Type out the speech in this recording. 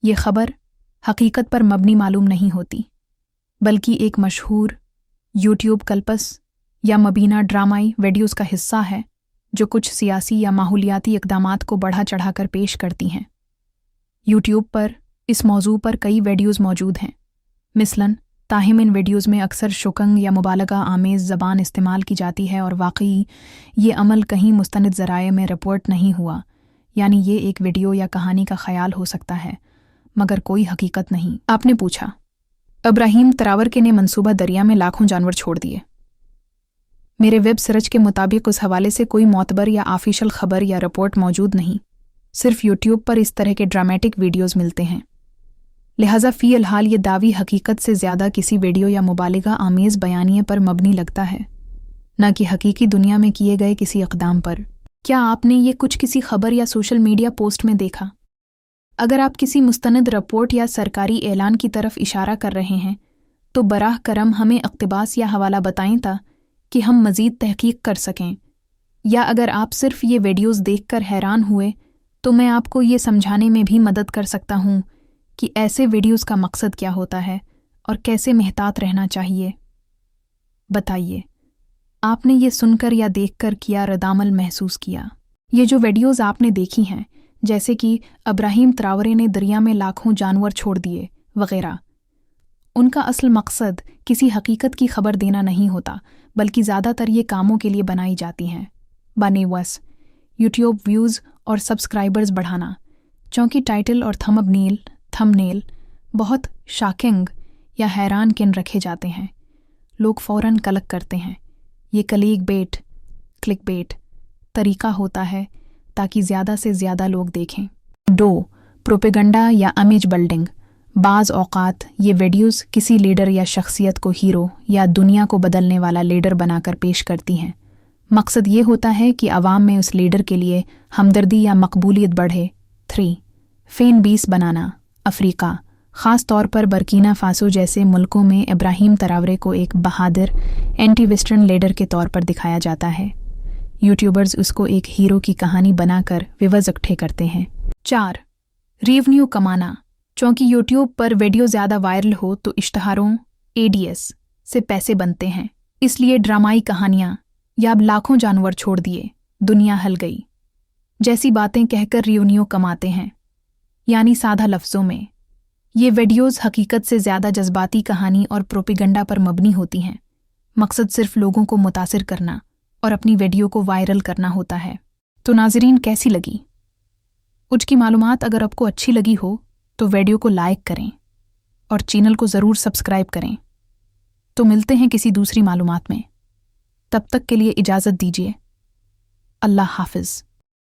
یہ خبر حقیقت پر مبنی معلوم نہیں ہوتی، بلکہ ایک مشہور یوٹیوب کلپس یا مبینہ ڈرامائی ویڈیوز کا حصہ ہے جو کچھ سیاسی یا ماحولیاتی اقدامات کو بڑھا چڑھا کر پیش کرتی ہیں۔ یوٹیوب پر اس موضوع پر کئی ویڈیوز موجود ہیں، مثلاً تاہم ان ویڈیوز میں اکثر شکنگ یا مبالغہ آمیز زبان استعمال کی جاتی ہے اور واقعی یہ عمل کہیں مستند ذرائع میں رپورٹ نہیں ہوا، یعنی یہ ایک ویڈیو یا کہانی کا خیال ہو سکتا ہے مگر کوئی حقیقت نہیں۔ آپ نے پوچھا، ابراہیم تراورکے نے منصوبہ دریا میں لاکھوں جانور چھوڑ دیے۔ میرے ویب سرچ کے مطابق اس حوالے سے کوئی معتبر یا آفیشل خبر یا رپورٹ موجود نہیں، صرف یوٹیوب پر اس طرح کے ڈراماٹک ویڈیوز ملتے ہیں، لہٰذا فی الحال یہ دعوی حقیقت سے زیادہ کسی ویڈیو یا مبالغہ آمیز بیانیے پر مبنی لگتا ہے، نہ کہ حقیقی دنیا میں کیے گئے کسی اقدام پر۔ کیا آپ نے یہ کچھ کسی خبر یا سوشل میڈیا پوسٹ میں دیکھا؟ اگر آپ کسی مستند رپورٹ یا سرکاری اعلان کی طرف اشارہ کر رہے ہیں تو براہ کرم ہمیں اقتباس یا حوالہ بتائیں تاکہ ہم مزید تحقیق کر سکیں، یا اگر آپ صرف یہ ویڈیوز دیکھ کر حیران ہوئے تو میں آپ کو یہ سمجھانے میں بھی مدد کر سکتا ہوں کہ ایسے ویڈیوز کا مقصد کیا ہوتا ہے اور کیسے محتاط رہنا چاہیے۔ بتائیے، آپ نے یہ سن کر یا دیکھ کر کیا ردعمل محسوس کیا؟ یہ جو ویڈیوز آپ نے دیکھی ہیں، جیسے کہ ابراہیم تراورے نے دریا میں لاکھوں جانور چھوڑ دیے وغیرہ، ان کا اصل مقصد کسی حقیقت کی خبر دینا نہیں ہوتا، بلکہ زیادہ تر یہ کاموں کے لیے بنائی جاتی ہیں، بس یوٹیوب ویوز اور سبسکرائبرز بڑھانا، چونکہ ٹائٹل اور تھم نیل بہت شاکنگ یا حیران کن رکھے جاتے ہیں، لوگ فوراً کلک کرتے ہیں۔ یہ کلک بیٹ طریقہ ہوتا ہے تاکہ زیادہ سے زیادہ لوگ دیکھیں۔ پروپیگنڈا یا امیج بلڈنگ، بعض اوقات یہ ویڈیوز کسی لیڈر یا شخصیت کو ہیرو یا دنیا کو بدلنے والا لیڈر بنا کر پیش کرتی ہیں۔ مقصد یہ ہوتا ہے کہ عوام میں اس لیڈر کے لیے ہمدردی یا مقبولیت بڑھے۔ فین بیس بنانا، افریقہ، خاص طور پر برکینا فاسو جیسے ملکوں میں ابراہیم تراورے کو ایک بہادر اینٹی ویسٹرن لیڈر کے طور پر دکھایا جاتا ہے۔ یوٹیوبرز اس کو ایک ہیرو کی کہانی بنا کر ویوز اکٹھے کرتے ہیں۔ ریونیو کمانا، چونکہ یوٹیوب پر ویڈیو زیادہ وائرل ہو تو اشتہاروں ADS سے پیسے بنتے ہیں، اس لیے ڈرامائی کہانیاں یا اب لاکھوں جانور چھوڑ دیے، دنیا ہل گئی جیسی باتیں کہہ کر ریونیو کماتے ہیں، یعنی سادہ لفظوں میں یہ ویڈیوز حقیقت سے زیادہ جذباتی کہانی اور پروپیگنڈا پر مبنی ہوتی ہیں۔ مقصد صرف لوگوں کو متاثر کرنا اور اپنی ویڈیو کو وائرل کرنا ہوتا ہے۔ تو ناظرین، کیسی لگی آج کی معلومات؟ اگر آپ کو اچھی لگی ہو تو ویڈیو کو لائک کریں اور چینل کو ضرور سبسکرائب کریں۔ تو ملتے ہیں کسی دوسری معلومات میں، تب تک کے لیے اجازت دیجیے۔ اللہ حافظ۔